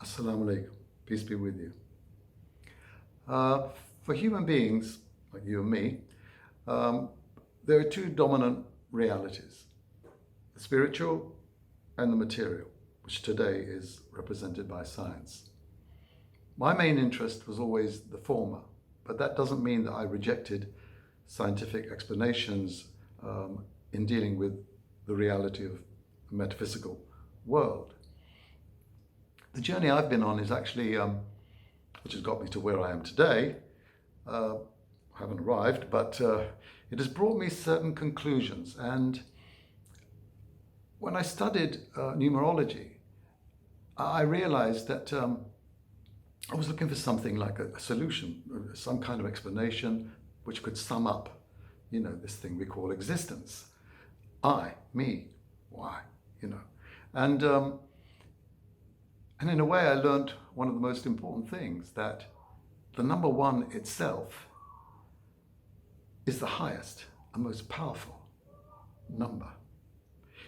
Assalamu alaikum. Peace be with you. For human beings, like you and me, there are two dominant realities, the spiritual and the material, which today is represented by science. My main interest was always the former, but that doesn't mean that I rejected scientific explanations in dealing with the reality of the metaphysical world. The journey I've been on is actually, which has got me to where I am today. I haven't arrived, but it has brought me certain conclusions. And when I studied numerology, I realized that I was looking for something like a solution, some kind of explanation which could sum up, this thing we call existence. I, me, why, And in a way, I learned one of the most important things, that the number one itself is the highest and most powerful number.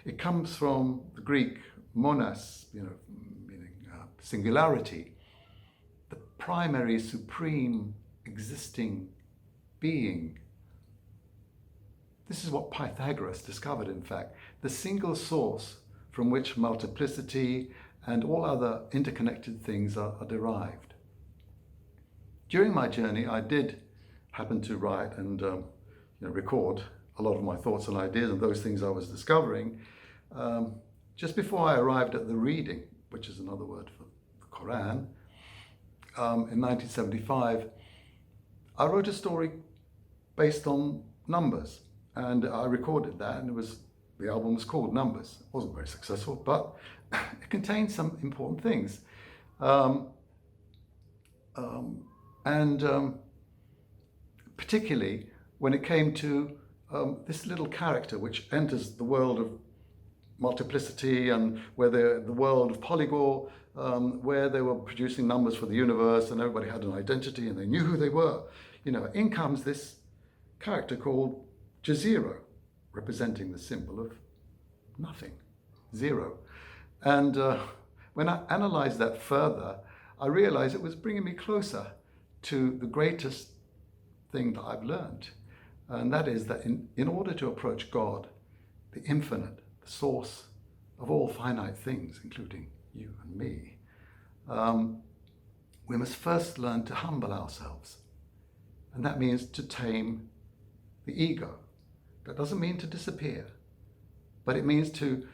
It comes from the Greek monas, meaning singularity, the primary, supreme, existing being. This is what Pythagoras discovered, in fact, the single source from which multiplicity and all other interconnected things are derived. During my journey, I did happen to write and record a lot of my thoughts and ideas and those things I was discovering. Just before I arrived at the reading, which is another word for the Quran, in 1975, I wrote a story based on numbers, and I recorded that, and the album was called Numbers. It wasn't very successful, but it contained some important things. Particularly when it came to this little character which enters the world of multiplicity, and where the world of Polygor, where they were producing numbers for the universe, and everybody had an identity and they knew who they were. In comes this character called Jazero, representing the symbol of nothing, zero. And when I analyzed that further, I realized it was bringing me closer to the greatest thing that I've learned. And that is that in order to approach God, the infinite, the source of all finite things, including you and me, we must first learn to humble ourselves. And that means to tame the ego. That doesn't mean to disappear, but it means to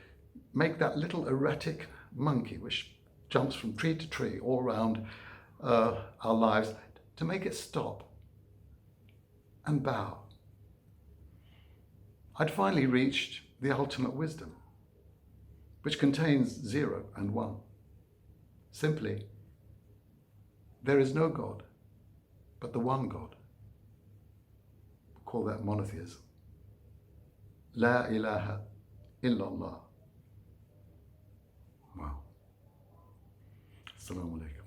make that little erratic monkey which jumps from tree to tree all around our lives, to make it stop and bow. I'd finally reached the ultimate wisdom, which contains 0 and 1. Simply, there is no God, but the one God. We call that monotheism. La ilaha illallah. Wow. Assalamu alaikum.